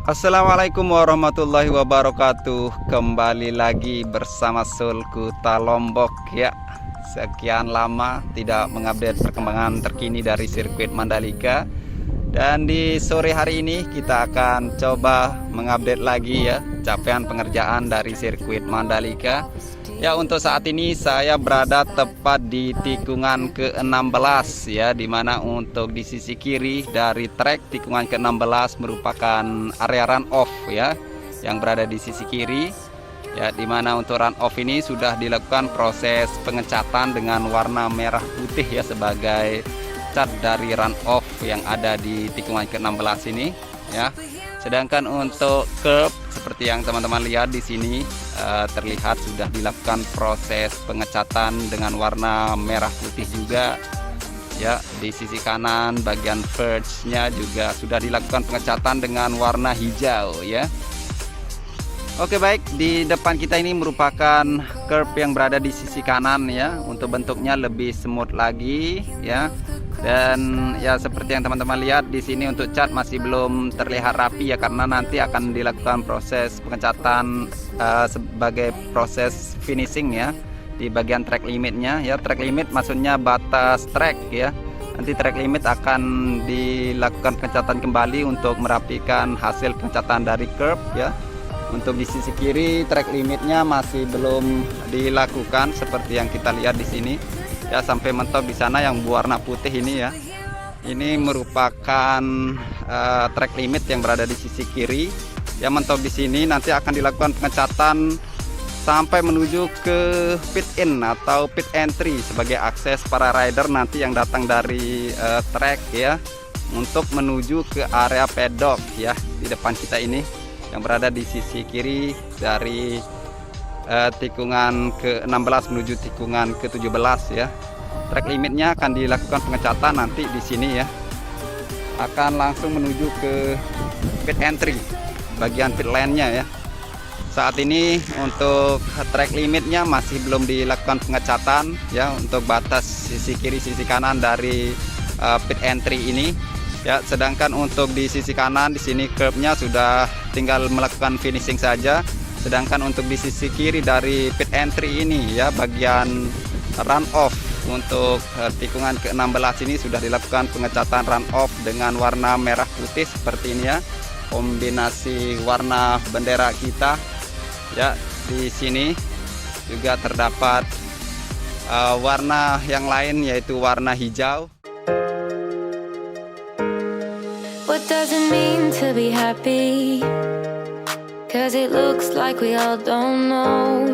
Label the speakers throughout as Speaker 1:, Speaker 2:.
Speaker 1: Assalamualaikum warahmatullahi wabarakatuh. Kembali lagi bersama Sulkuta Lombok ya. Sekian lama tidak mengupdate perkembangan terkini dari sirkuit Mandalika. Dan di sore hari ini kita akan coba mengupdate lagi ya capaian pengerjaan dari sirkuit Mandalika. Ya, untuk saat ini saya berada tepat di tikungan ke-16 ya, dimana untuk di sisi kiri dari trek tikungan ke-16 merupakan area run off ya, yang berada di sisi kiri ya, dimana untuk run off ini sudah dilakukan proses pengecatan dengan warna merah putih ya, sebagai cat dari run off yang ada di tikungan ke-16 ini ya. Sedangkan untuk curb seperti yang teman-teman lihat di sini terlihat sudah dilakukan proses pengecatan dengan warna merah putih juga ya. Di sisi kanan bagian verge-nya juga sudah dilakukan pengecatan dengan warna hijau ya. Oke, baik, di depan kita ini merupakan curb yang berada di sisi kanan ya, untuk bentuknya lebih smooth lagi ya. Dan ya seperti yang teman-teman lihat di sini untuk cat masih belum terlihat rapi ya, karena nanti akan dilakukan proses pengecatan sebagai proses finishing ya di bagian track limitnya ya. Track limit maksudnya batas track ya. Nanti track limit akan dilakukan pengecatan kembali untuk merapikan hasil pengecatan dari curb ya. Untuk di sisi kiri track limitnya masih belum dilakukan seperti yang kita lihat di sini ya, sampai mentok di sana yang berwarna putih ini ya. Ini merupakan track limit yang berada di sisi kiri yang mentok di sini. Nanti akan dilakukan pengecatan sampai menuju ke pit in atau pit entry sebagai akses para rider nanti yang datang dari track ya, untuk menuju ke area pedok ya di depan kita ini yang berada di sisi kiri dari tikungan ke-16 menuju tikungan ke-17 ya. Track limitnya akan dilakukan pengecatan nanti di sini ya. Akan langsung menuju ke pit entry, bagian pit lane-nya ya. Saat ini untuk track limitnya masih belum dilakukan pengecatan ya, untuk batas sisi kiri sisi kanan dari pit entry ini ya. Sedangkan untuk di sisi kanan di sini curb-nya sudah tinggal melakukan finishing saja. Sedangkan untuk di sisi kiri dari pit entry ini ya, bagian run off untuk tikungan ke-16 ini sudah dilakukan pengecatan run off dengan warna merah putih seperti ini ya, kombinasi warna bendera kita ya. Di sini juga terdapat warna yang lain yaitu warna hijau.
Speaker 2: What does it mean to be happy? Cause it looks like we all don't know.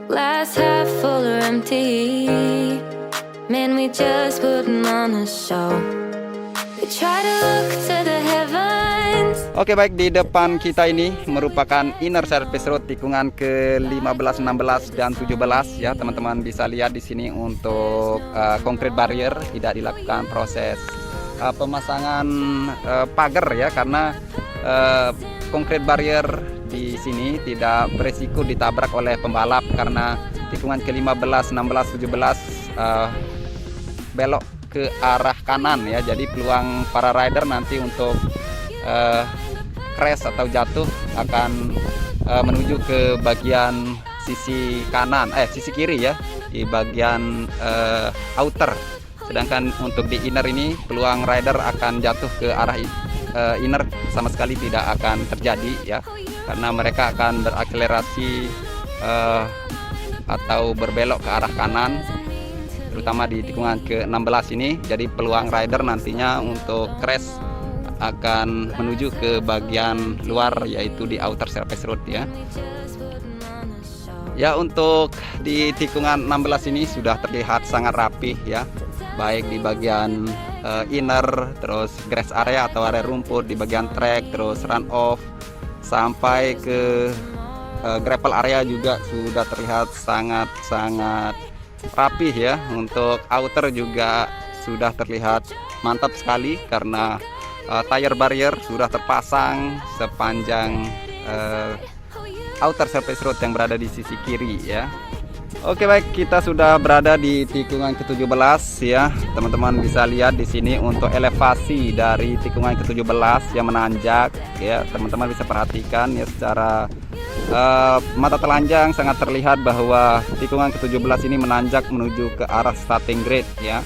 Speaker 2: Glass half full or empty. Man, we just putting on a show. We try to look to the heavens.
Speaker 1: Oke, baik, di depan kita ini merupakan inner surface road tikungan ke-15, 16 dan 17 ya. Teman-teman bisa lihat di sini untuk concrete barrier tidak dilakukan proses pemasangan pagar ya, karena concrete barrier di sini tidak beresiko ditabrak oleh pembalap karena tikungan ke-15, 16, 17 belok ke arah kanan ya. Jadi peluang para rider nanti untuk crash atau jatuh akan menuju ke bagian sisi kanan, sisi kiri ya, di bagian outer. Sedangkan untuk di inner ini peluang rider akan jatuh ke arah inner sama sekali tidak akan terjadi ya, karena mereka akan berakselerasi atau berbelok ke arah kanan, terutama di tikungan ke-16 ini. Jadi peluang rider nantinya untuk crash akan menuju ke bagian luar, yaitu di outer surface road ya. Ya, untuk di tikungan 16 ini sudah terlihat sangat rapih ya, baik di bagian inner, terus grass area atau area rumput, di bagian track, terus run off sampai ke gravel area juga sudah terlihat sangat rapih ya. Untuk outer juga sudah terlihat mantap sekali karena tire barrier sudah terpasang sepanjang outer surface road yang berada di sisi kiri ya. Oke baik, kita sudah berada di tikungan ke-17 ya. Teman-teman bisa lihat di sini untuk elevasi dari tikungan ke-17 yang menanjak ya. Teman-teman bisa perhatikan ya secara mata telanjang sangat terlihat bahwa tikungan ke-17 ini menanjak menuju ke arah starting grade ya.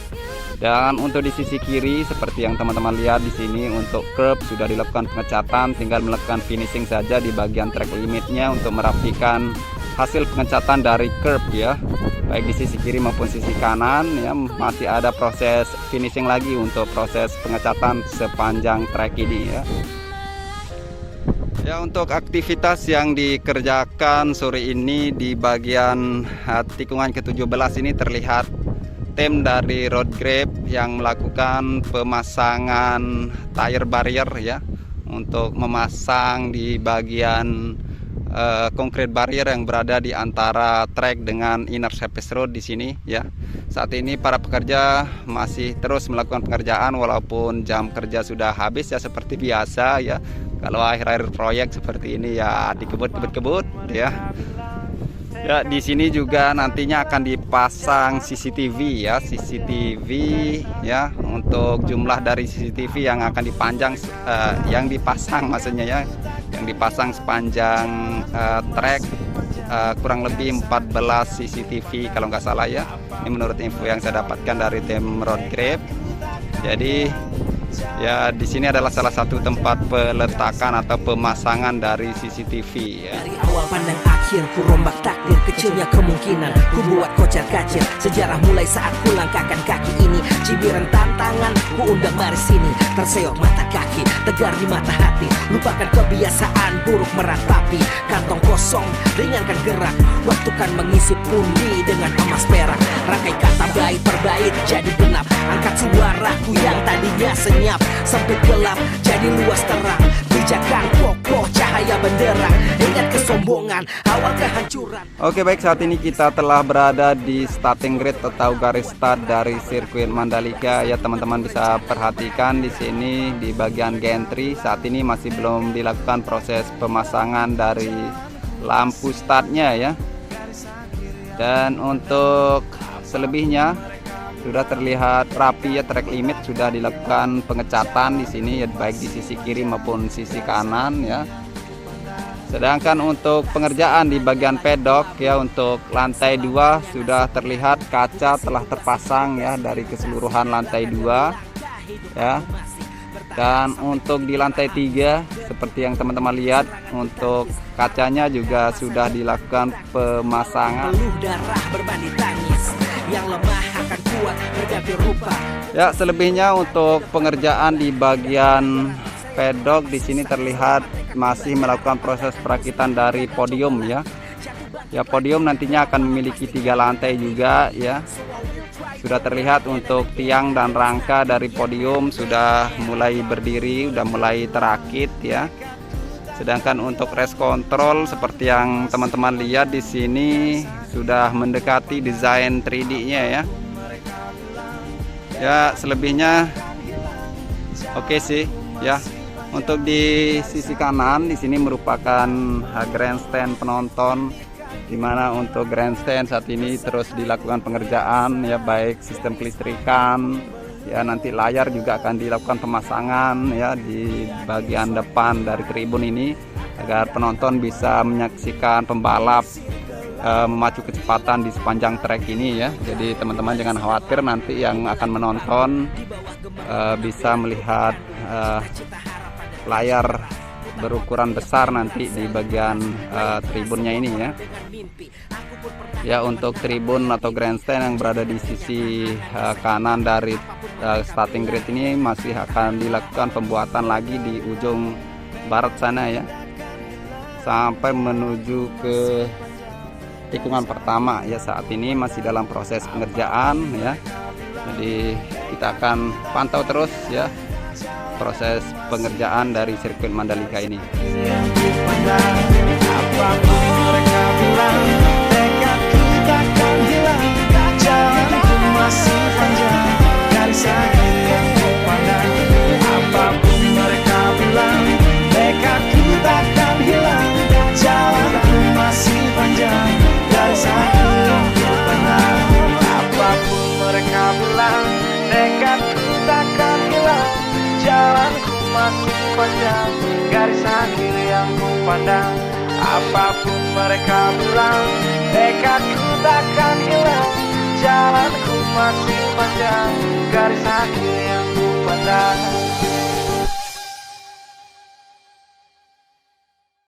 Speaker 1: Dan untuk di sisi kiri seperti yang teman-teman lihat di sini untuk curb sudah dilakukan pengecatan, tinggal melakukan finishing saja di bagian track limitnya untuk merapikan hasil pengecatan dari curb ya, baik di sisi kiri maupun sisi kanan ya. Masih ada proses finishing lagi untuk proses pengecatan sepanjang trek ini ya. Ya, untuk aktivitas yang dikerjakan sore ini di bagian tikungan ke-17 ini terlihat tim dari Road Grab yang melakukan pemasangan tire barrier ya, untuk memasang di bagian concrete barrier yang berada di antara trek dengan inner surface road di sini ya. Saat ini para pekerja masih terus melakukan pengerjaan walaupun jam kerja sudah habis ya, seperti biasa ya. Kalau akhir-akhir proyek seperti ini ya dikebut-kebut ya. Ya, di sini juga nantinya akan dipasang CCTV ya, CCTV ya, untuk jumlah dari CCTV yang akan yang dipasang maksudnya ya, yang dipasang sepanjang trek kurang lebih 14 CCTV kalau nggak salah ya. Ini menurut info yang saya dapatkan dari tim Road Grab. Jadi ya di sini adalah salah satu tempat peletakan atau pemasangan dari CCTV ya.
Speaker 3: Dari awal pandang akhir ku rombak takdir, kecilnya kemungkinan ku buat kocar kacir. Sejarah mulai saat ku langkahkan kaki ini, cibiran tantangan ku undang mari sini. Terseok mata kaki, tegar di mata hati, lupakan kebiasaan buruk meratapi. Kantong kosong, ringankan gerak, waktu kan mengisi pundi dengan emas perak. Rangkai kata bait per bait jadi genap, angkat suaraku yang tadinya senyap. Sempit gelap jadi luas terang, pijakan kokoh cahaya benderang. Ingat kesombongan awal kehancuran.
Speaker 1: Oke baik, saat ini kita telah berada di starting grid atau garis start dari sirkuit Mandalika ya. Teman-teman bisa perhatikan di sini di bagian gantry saat ini masih belum dilakukan proses pemasangan dari lampu startnya ya. Dan untuk selebihnya sudah terlihat rapi ya, track limit sudah dilakukan pengecatan di sini ya, baik di sisi kiri maupun sisi kanan ya. Sedangkan untuk pengerjaan di bagian pedok ya, untuk lantai 2 sudah terlihat kaca telah terpasang ya dari keseluruhan lantai 2 ya. Dan untuk di lantai 3 seperti yang teman-teman lihat, untuk kacanya juga sudah dilakukan pemasangan.
Speaker 3: Darah berbanding tangis, yang lemah akan kuat berganti rupa.
Speaker 1: Ya, selebihnya untuk pengerjaan di bagian pedok di sini terlihat masih melakukan proses perakitan dari podium ya. Ya, podium nantinya akan memiliki 3 lantai juga ya. Sudah terlihat untuk tiang dan rangka dari podium sudah mulai berdiri, sudah mulai terakit ya. Sedangkan untuk race control seperti yang teman-teman lihat di sini sudah mendekati desain 3D-nya ya. Ya, selebihnya oke sih ya. Untuk di sisi kanan di sini merupakan grandstand penonton, di mana untuk grandstand saat ini terus dilakukan pengerjaan ya, baik sistem kelistrikan ya, nanti layar juga akan dilakukan pemasangan ya di bagian depan dari tribun ini agar penonton bisa menyaksikan pembalap memacu kecepatan di sepanjang trek ini ya. Jadi teman-teman jangan khawatir, nanti yang akan menonton bisa melihat layar berukuran besar nanti di bagian tribunnya ini ya. Ya, untuk tribun atau grandstand yang berada di sisi kanan dari starting grid ini masih akan dilakukan pembuatan lagi di ujung barat sana ya, sampai menuju ke tikungan pertama ya. Saat ini masih dalam proses pengerjaan ya. Jadi kita akan pantau terus ya proses pengerjaan dari sirkuit Mandalika ini.
Speaker 4: Apapun mereka bilang, tekadku takkan hilang. Jalanku masih panjang, garis akhir yang kupandang. Apapun mereka bilang, tekadku takkan hilang. Jalanku masih panjang, garis akhir yang kupandang. bilang tekadku takkan hilang, jalanku masih panjang, garis akhir yang ku pandang. Apapun mereka bilang, tekadku takkan hilang, jalanku masih panjang, garis akhir